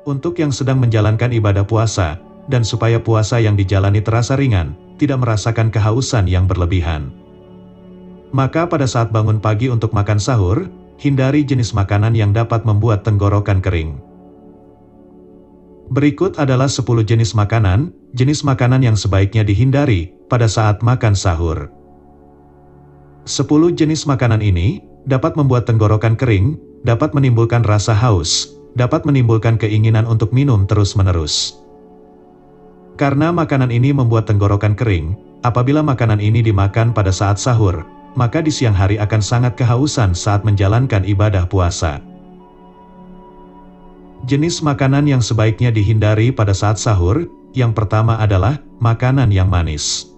Untuk yang sedang menjalankan ibadah puasa, dan supaya puasa yang dijalani terasa ringan, tidak merasakan kehausan yang berlebihan. Maka pada saat bangun pagi untuk makan sahur, hindari jenis makanan yang dapat membuat tenggorokan kering. Berikut adalah 10 jenis makanan yang sebaiknya dihindari pada saat makan sahur. 10 jenis makanan ini dapat membuat tenggorokan kering, dapat menimbulkan rasa haus, dapat menimbulkan keinginan untuk minum terus-menerus. Karena makanan ini membuat tenggorokan kering, apabila makanan ini dimakan pada saat sahur, maka di siang hari akan sangat kehausan saat menjalankan ibadah puasa. Jenis makanan yang sebaiknya dihindari pada saat sahur, yang pertama adalah makanan yang manis.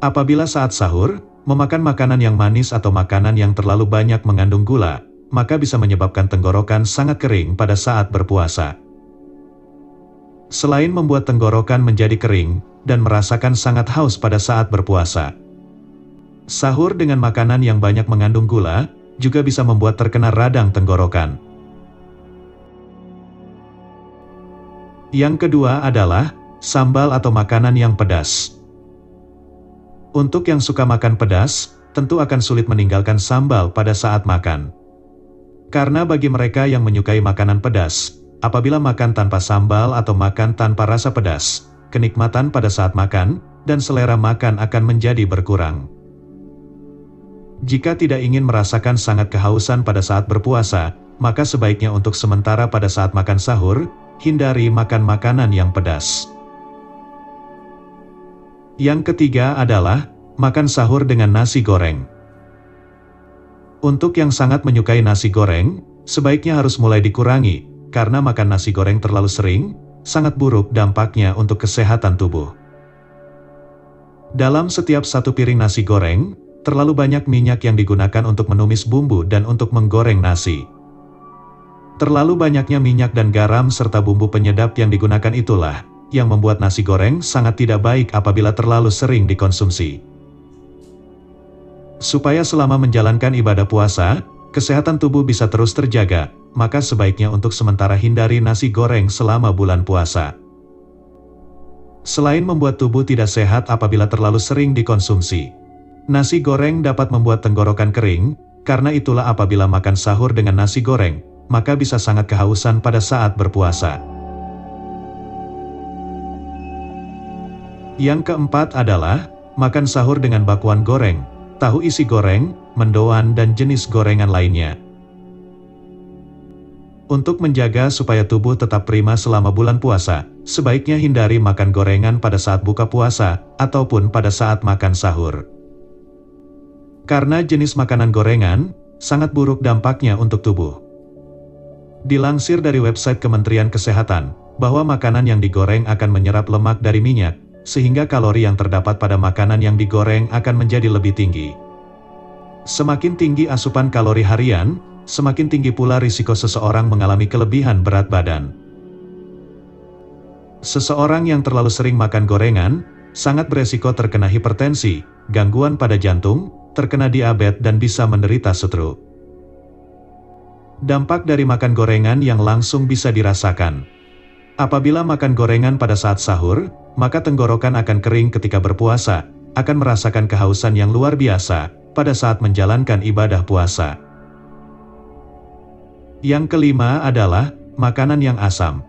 Apabila saat sahur, memakan makanan yang manis atau makanan yang terlalu banyak mengandung gula, maka bisa menyebabkan tenggorokan sangat kering pada saat berpuasa. Selain membuat tenggorokan menjadi kering, dan merasakan sangat haus pada saat berpuasa, sahur dengan makanan yang banyak mengandung gula, juga bisa membuat terkena radang tenggorokan. Yang kedua adalah sambal atau makanan yang pedas. Untuk yang suka makan pedas, tentu akan sulit meninggalkan sambal pada saat makan. Karena bagi mereka yang menyukai makanan pedas, apabila makan tanpa sambal atau makan tanpa rasa pedas, kenikmatan pada saat makan, dan selera makan akan menjadi berkurang. Jika tidak ingin merasakan sangat kehausan pada saat berpuasa, maka sebaiknya untuk sementara pada saat makan sahur, hindari makan makanan yang pedas. Yang ketiga adalah makan sahur dengan nasi goreng. Untuk yang sangat menyukai nasi goreng, sebaiknya harus mulai dikurangi, karena makan nasi goreng terlalu sering, sangat buruk dampaknya untuk kesehatan tubuh. Dalam setiap satu piring nasi goreng, terlalu banyak minyak yang digunakan untuk menumis bumbu dan untuk menggoreng nasi. Terlalu banyaknya minyak dan garam serta bumbu penyedap yang digunakan itulah yang membuat nasi goreng sangat tidak baik apabila terlalu sering dikonsumsi. Supaya selama menjalankan ibadah puasa, kesehatan tubuh bisa terus terjaga, maka sebaiknya untuk sementara hindari nasi goreng selama bulan puasa. Selain membuat tubuh tidak sehat apabila terlalu sering dikonsumsi, nasi goreng dapat membuat tenggorokan kering, karena itulah apabila makan sahur dengan nasi goreng, maka bisa sangat kehausan pada saat berpuasa. Yang keempat adalah makan sahur dengan bakwan goreng, tahu isi goreng, mendoan dan jenis gorengan lainnya. Untuk menjaga supaya tubuh tetap prima selama bulan puasa, sebaiknya hindari makan gorengan pada saat buka puasa ataupun pada saat makan sahur. Karena jenis makanan gorengan sangat buruk dampaknya untuk tubuh. Dilansir dari website Kementerian Kesehatan, bahwa makanan yang digoreng akan menyerap lemak dari minyak, sehingga kalori yang terdapat pada makanan yang digoreng akan menjadi lebih tinggi. Semakin tinggi asupan kalori harian, semakin tinggi pula risiko seseorang mengalami kelebihan berat badan. Seseorang yang terlalu sering makan gorengan, sangat beresiko terkena hipertensi, gangguan pada jantung, terkena diabetes dan bisa menderita stroke. Dampak dari makan gorengan yang langsung bisa dirasakan. Apabila makan gorengan pada saat sahur, maka tenggorokan akan kering ketika berpuasa, akan merasakan kehausan yang luar biasa pada saat menjalankan ibadah puasa. Yang kelima adalah makanan yang asam.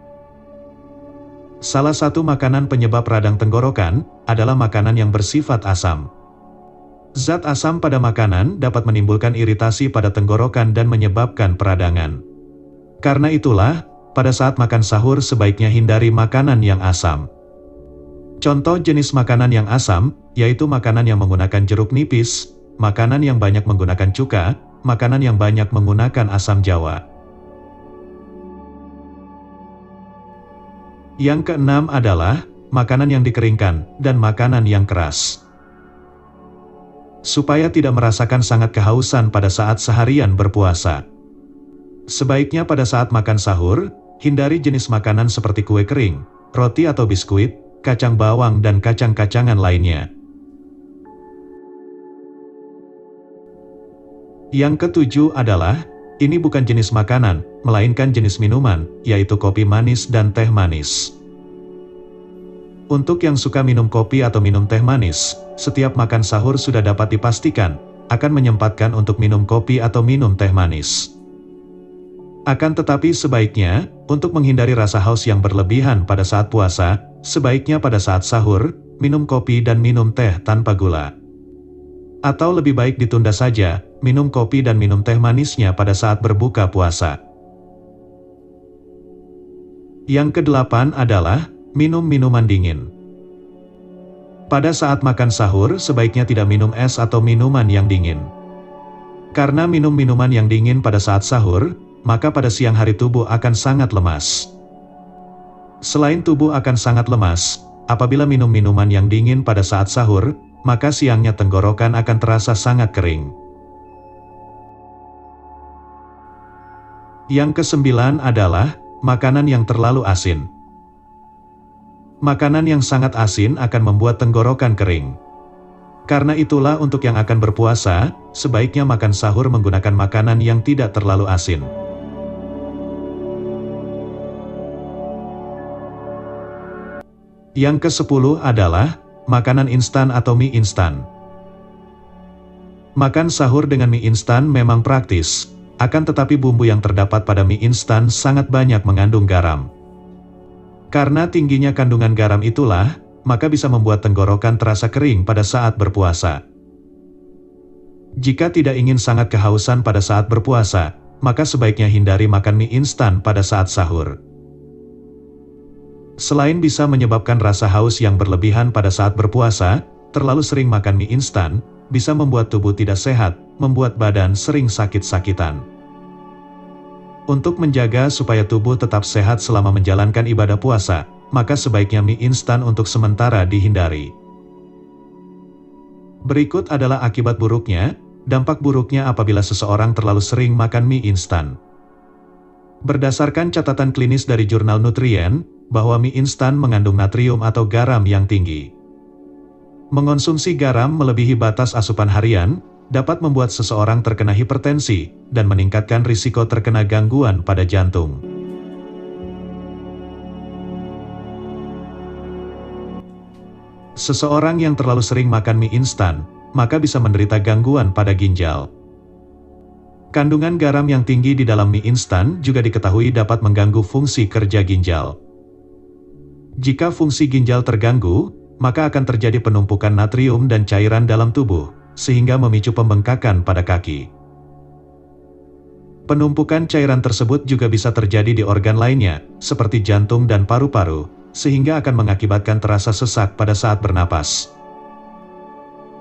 Salah satu makanan penyebab radang tenggorokan adalah makanan yang bersifat asam. Zat asam pada makanan dapat menimbulkan iritasi pada tenggorokan dan menyebabkan peradangan. Karena itulah, pada saat makan sahur sebaiknya hindari makanan yang asam. Contoh jenis makanan yang asam, yaitu makanan yang menggunakan jeruk nipis, makanan yang banyak menggunakan cuka, makanan yang banyak menggunakan asam jawa. Yang keenam adalah makanan yang dikeringkan dan makanan yang keras. Supaya tidak merasakan sangat kehausan pada saat seharian berpuasa, sebaiknya pada saat makan sahur, hindari jenis makanan seperti kue kering, roti atau biskuit, kacang bawang dan kacang-kacangan lainnya. Yang ketujuh adalah ini bukan jenis makanan, melainkan jenis minuman, yaitu kopi manis dan teh manis. Untuk yang suka minum kopi atau minum teh manis, setiap makan sahur sudah dapat dipastikan akan menyempatkan untuk minum kopi atau minum teh manis. Akan tetapi sebaiknya, untuk menghindari rasa haus yang berlebihan pada saat puasa, sebaiknya pada saat sahur, minum kopi dan minum teh tanpa gula. Atau lebih baik ditunda saja, minum kopi dan minum teh manisnya pada saat berbuka puasa. Yang kedelapan adalah, minum minuman dingin. Pada saat makan sahur, sebaiknya tidak minum es atau minuman yang dingin. Karena minum minuman yang dingin pada saat sahur, maka pada siang hari tubuh akan sangat lemas. Selain tubuh akan sangat lemas, apabila minum minuman yang dingin pada saat sahur, maka siangnya tenggorokan akan terasa sangat kering. Yang kesembilan adalah, makanan yang terlalu asin. Makanan yang sangat asin akan membuat tenggorokan kering. Karena itulah untuk yang akan berpuasa, sebaiknya makan sahur menggunakan makanan yang tidak terlalu asin. Yang ke-10 adalah, makanan instan atau mie instan. Makan sahur dengan mie instan memang praktis, akan tetapi bumbu yang terdapat pada mie instan sangat banyak mengandung garam. Karena tingginya kandungan garam itulah, maka bisa membuat tenggorokan terasa kering pada saat berpuasa. Jika tidak ingin sangat kehausan pada saat berpuasa, maka sebaiknya hindari makan mie instan pada saat sahur. Selain bisa menyebabkan rasa haus yang berlebihan pada saat berpuasa, terlalu sering makan mie instan bisa membuat tubuh tidak sehat, membuat badan sering sakit-sakitan. Untuk menjaga supaya tubuh tetap sehat selama menjalankan ibadah puasa, maka sebaiknya mie instan untuk sementara dihindari. Berikut adalah akibat buruknya, dampak buruknya apabila seseorang terlalu sering makan mie instan. Berdasarkan catatan klinis dari jurnal Nutrien, bahwa mie instan mengandung natrium atau garam yang tinggi. Mengonsumsi garam melebihi batas asupan harian, dapat membuat seseorang terkena hipertensi, dan meningkatkan risiko terkena gangguan pada jantung. Seseorang yang terlalu sering makan mie instan, maka bisa menderita gangguan pada ginjal. Kandungan garam yang tinggi di dalam mie instan juga diketahui dapat mengganggu fungsi kerja ginjal. Jika fungsi ginjal terganggu, maka akan terjadi penumpukan natrium dan cairan dalam tubuh, sehingga memicu pembengkakan pada kaki. Penumpukan cairan tersebut juga bisa terjadi di organ lainnya, seperti jantung dan paru-paru, sehingga akan mengakibatkan terasa sesak pada saat bernapas.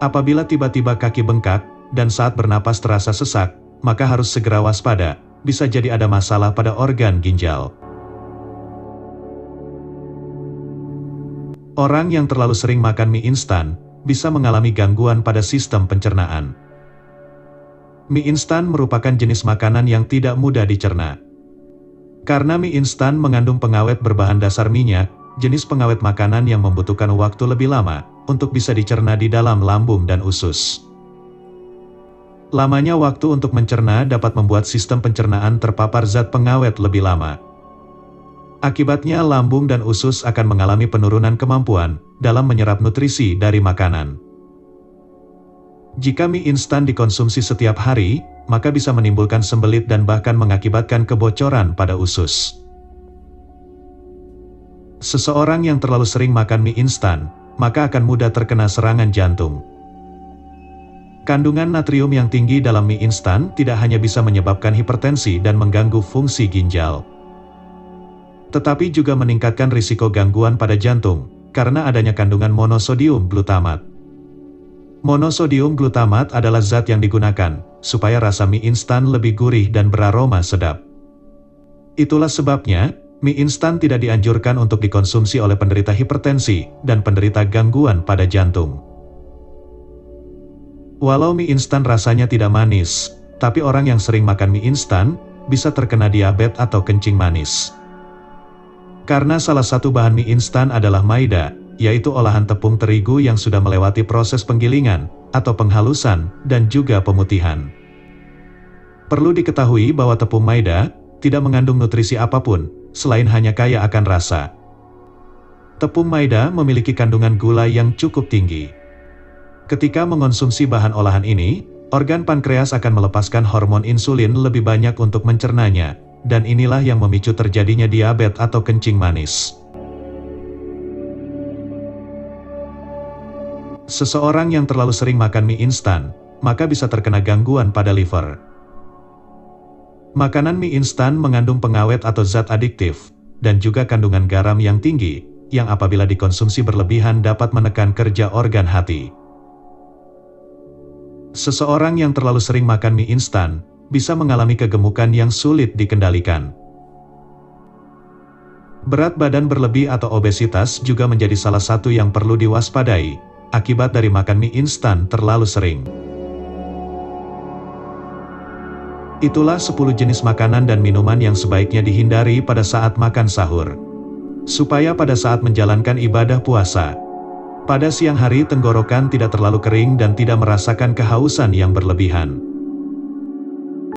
Apabila tiba-tiba kaki bengkak, dan saat bernapas terasa sesak, maka harus segera waspada, bisa jadi ada masalah pada organ ginjal. Orang yang terlalu sering makan mie instan, bisa mengalami gangguan pada sistem pencernaan. Mie instan merupakan jenis makanan yang tidak mudah dicerna. Karena mie instan mengandung pengawet berbahan dasar minyak, jenis pengawet makanan yang membutuhkan waktu lebih lama, untuk bisa dicerna di dalam lambung dan usus. Lamanya waktu untuk mencerna dapat membuat sistem pencernaan terpapar zat pengawet lebih lama. Akibatnya lambung dan usus akan mengalami penurunan kemampuan dalam menyerap nutrisi dari makanan. Jika mie instan dikonsumsi setiap hari, maka bisa menimbulkan sembelit dan bahkan mengakibatkan kebocoran pada usus. Seseorang yang terlalu sering makan mie instan, maka akan mudah terkena serangan jantung. Kandungan natrium yang tinggi dalam mie instan tidak hanya bisa menyebabkan hipertensi dan mengganggu fungsi ginjal, tetapi juga meningkatkan risiko gangguan pada jantung, karena adanya kandungan monosodium glutamat. Monosodium glutamat adalah zat yang digunakan, supaya rasa mie instan lebih gurih dan beraroma sedap. Itulah sebabnya, mie instan tidak dianjurkan untuk dikonsumsi oleh penderita hipertensi, dan penderita gangguan pada jantung. Walau mie instan rasanya tidak manis, tapi orang yang sering makan mie instan, bisa terkena diabetes atau kencing manis. Karena salah satu bahan mie instan adalah maida, yaitu olahan tepung terigu yang sudah melewati proses penggilingan, atau penghalusan, dan juga pemutihan. Perlu diketahui bahwa tepung maida tidak mengandung nutrisi apapun, selain hanya kaya akan rasa. Tepung maida memiliki kandungan gula yang cukup tinggi. Ketika mengonsumsi bahan olahan ini, organ pankreas akan melepaskan hormon insulin lebih banyak untuk mencernanya, dan inilah yang memicu terjadinya diabetes atau kencing manis. Seseorang yang terlalu sering makan mie instan, maka bisa terkena gangguan pada liver. Makanan mie instan mengandung pengawet atau zat adiktif, dan juga kandungan garam yang tinggi, yang apabila dikonsumsi berlebihan dapat menekan kerja organ hati. Seseorang yang terlalu sering makan mie instan, bisa mengalami kegemukan yang sulit dikendalikan. Berat badan berlebih atau obesitas juga menjadi salah satu yang perlu diwaspadai, akibat dari makan mie instan terlalu sering. Itulah 10 jenis makanan dan minuman yang sebaiknya dihindari pada saat makan sahur. Supaya pada saat menjalankan ibadah puasa, pada siang hari tenggorokan tidak terlalu kering dan tidak merasakan kehausan yang berlebihan.